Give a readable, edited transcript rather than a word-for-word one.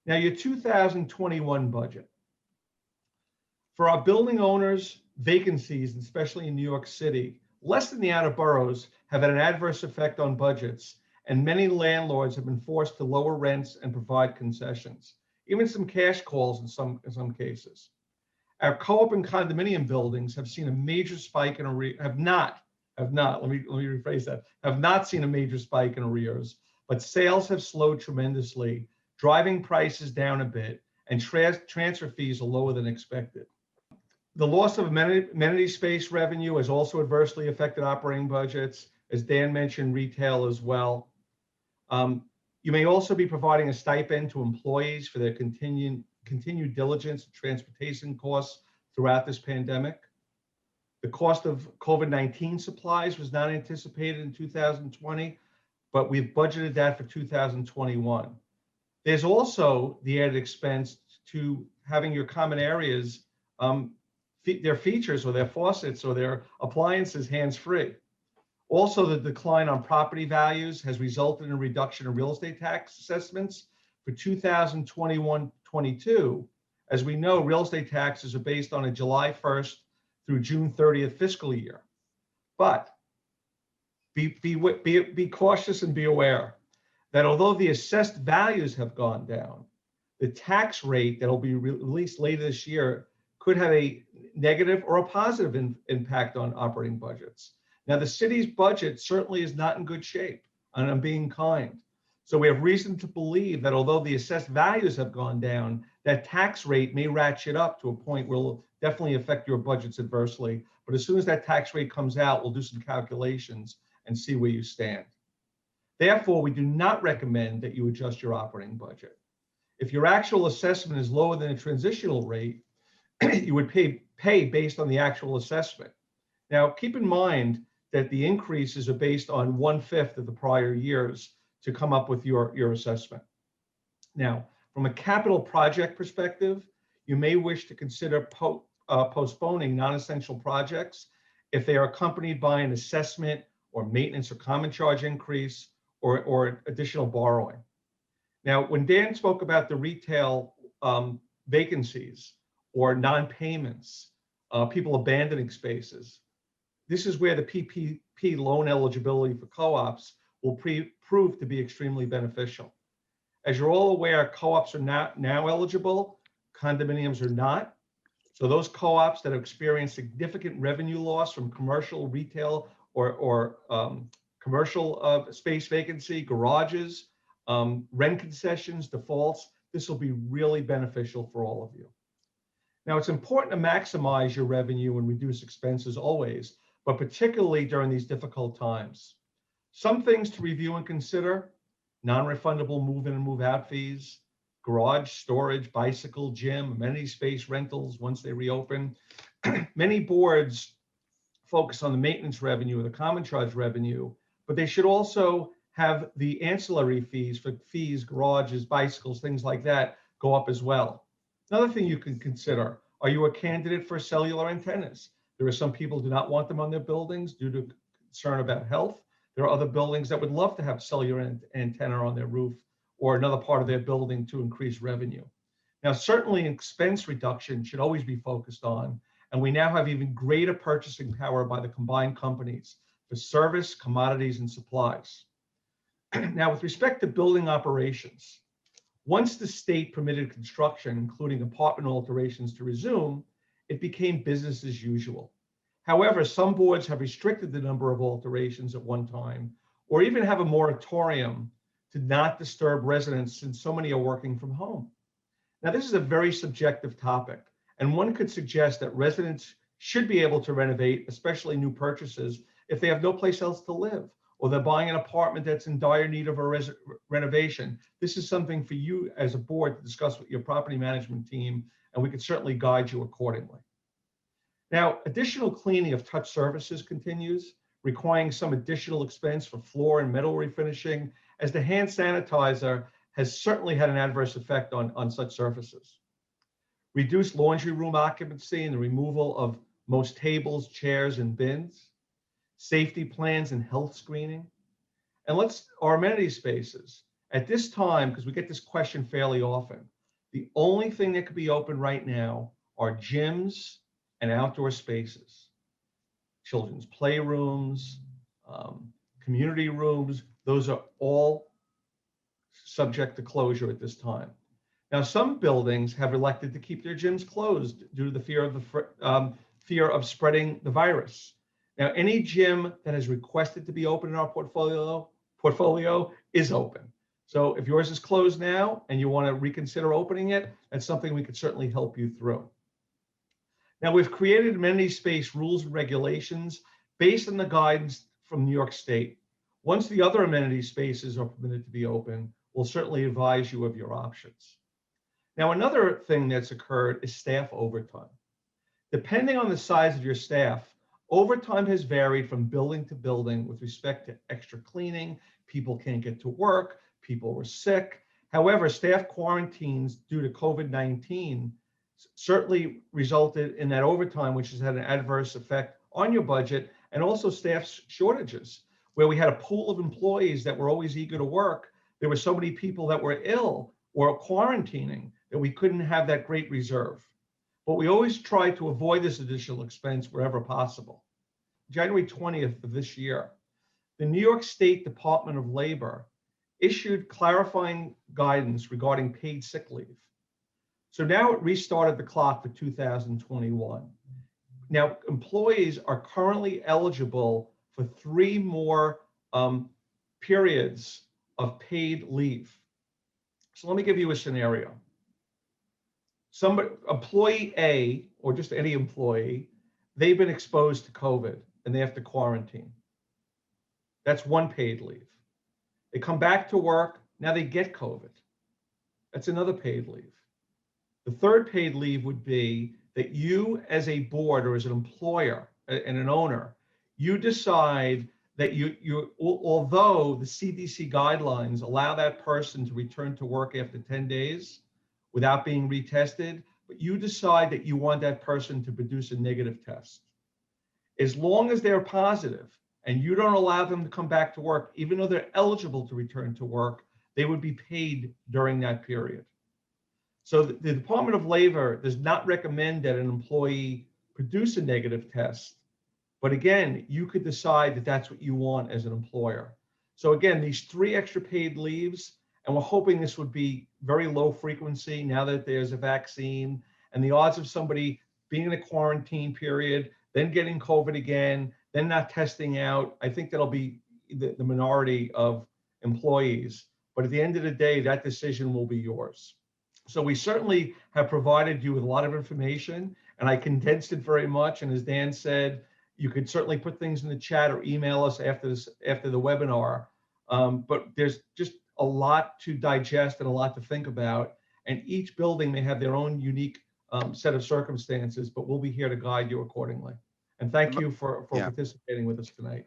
Now, your 2021 budget. For our building owners, vacancies, especially in New York City, less than the outer boroughs have had an adverse effect on budgets, and many landlords have been forced to lower rents and provide concessions, even some cash calls in some cases. Our co-op and condominium buildings have seen a major spike in arrears, have not, let me rephrase that, have not seen a major spike in arrears, but sales have slowed tremendously, driving prices down a bit, and transfer fees are lower than expected. The loss of amenity space revenue has also adversely affected operating budgets, as Dan mentioned, retail as well. You may also be providing a stipend to employees for their continued diligence and transportation costs throughout this pandemic. The cost of COVID-19 supplies was not anticipated in 2020, but we've budgeted that for 2021. There's also the added expense to having your common areas, their features or their faucets or their appliances hands-free. Also, the decline on property values has resulted in a reduction in real estate tax assessments for 2021-22. As we know, real estate taxes are based on a July 1st through June 30th fiscal year. But be cautious and be aware that although the assessed values have gone down, the tax rate that will be released later this year could have a negative or a positive impact on operating budgets. Now, the city's budget certainly is not in good shape, and I'm being kind. So we have reason to believe that although the assessed values have gone down, that tax rate may ratchet up to a point where it will definitely affect your budgets adversely. But as soon as that tax rate comes out, we'll do some calculations and see where you stand. Therefore, we do not recommend that you adjust your operating budget. If your actual assessment is lower than a transitional rate, you would pay based on the actual assessment. Now, keep in mind that the increases are based on 1/5 of the prior years to come up with your assessment. Now, from a capital project perspective, you may wish to consider postponing non-essential projects if they are accompanied by an assessment or maintenance or common charge increase or additional borrowing. Now, when Dan spoke about the retail vacancies or non-payments, people abandoning spaces, this is where the PPP loan eligibility for co-ops will prove to be extremely beneficial. As you're all aware, co-ops are not now eligible, condominiums are not. So those co-ops that have experienced significant revenue loss from commercial, retail, or commercial space vacancy, garages, rent concessions, defaults, this will be really beneficial for all of you. Now, it's important to maximize your revenue and reduce expenses always, but particularly during these difficult times. Some things to review and consider: non-refundable move-in and move-out fees, garage, storage, bicycle, gym, amenity space rentals once they reopen. Many boards focus on the maintenance revenue or the common charge revenue, but they should also have the ancillary fees for fees, garages, bicycles, things like that go up as well. Another thing you can consider: are you a candidate for cellular antennas? There are some people who do not want them on their buildings due to concern about health. There are other buildings that would love to have cellular antenna on their roof or another part of their building to increase revenue. Now, certainly expense reduction should always be focused on, and we now have even greater purchasing power by the combined companies for service, commodities, and supplies. Now, with respect to building operations, once the state permitted construction, including apartment alterations, to resume, it became business as usual. However, some boards have restricted the number of alterations at one time, or even have a moratorium to not disturb residents since so many are working from home. Now, this is a very subjective topic, and one could suggest that residents should be able to renovate, especially new purchases, if they have no place else to live, or they're buying an apartment that's in dire need of a renovation. This is something for you as a board to discuss with your property management team, and we can certainly guide you accordingly. Now, additional cleaning of touch surfaces continues, requiring some additional expense for floor and metal refinishing, as the hand sanitizer has certainly had an adverse effect on such surfaces. Reduced laundry room occupancy and the removal of most tables, chairs, and bins, safety plans and health screening, and our amenity spaces. At this time, because we get this question fairly often, the only thing that could be open right now are gyms and outdoor spaces, children's playrooms, community rooms. Those are all subject to closure at this time. Now, some buildings have elected to keep their gyms closed due to the fear of spreading the virus. Now, any gym that has requested to be open in our portfolio is open. So if yours is closed now and you want to reconsider opening it, that's something we could certainly help you through. Now, we've created amenity space rules and regulations based on the guidance from New York State. Once the other amenity spaces are permitted to be open, we'll certainly advise you of your options. Now, another thing that's occurred is staff overtime. Depending on the size of your staff, overtime has varied from building to building with respect to extra cleaning. People can't get to work, people were sick. However, staff quarantines due to COVID-19 certainly resulted in that overtime, which has had an adverse effect on your budget, and also staff shortages, where we had a pool of employees that were always eager to work. There were so many people that were ill or quarantining that we couldn't have that great reserve. But we always try to avoid this additional expense wherever possible. January 20th of this year, the New York State Department of Labor issued clarifying guidance regarding paid sick leave. So now it restarted the clock for 2021. Now, employees are currently eligible for 3 more periods of paid leave. So let me give you a scenario. Employee A, or just any employee, they've been exposed to COVID and they have to quarantine. That's 1 paid leave. They come back to work, now they get COVID. That's another paid leave. The 3rd paid leave would be that you as a board or as an employer and an owner, you decide that although the CDC guidelines allow that person to return to work after 10 days without being retested, but you decide that you want that person to produce a negative test. As long as they're positive and you don't allow them to come back to work, even though they're eligible to return to work, they would be paid during that period. So the Department of Labor does not recommend that an employee produce a negative test. But again, you could decide that that's what you want as an employer. So again, these 3 extra paid leaves, and we're hoping this would be very low frequency now that there's a vaccine, and the odds of somebody being in a quarantine period, then getting COVID again, then not testing out, I think that'll be the minority of employees. But at the end of the day, that decision will be yours. So we certainly have provided you with a lot of information, and I condensed it very much. And as Dan said, you could certainly put things in the chat or email us after the webinar. But there's just a lot to digest and a lot to think about. And each building may have their own unique set of circumstances, but we'll be here to guide you accordingly. And thank you for participating with us tonight.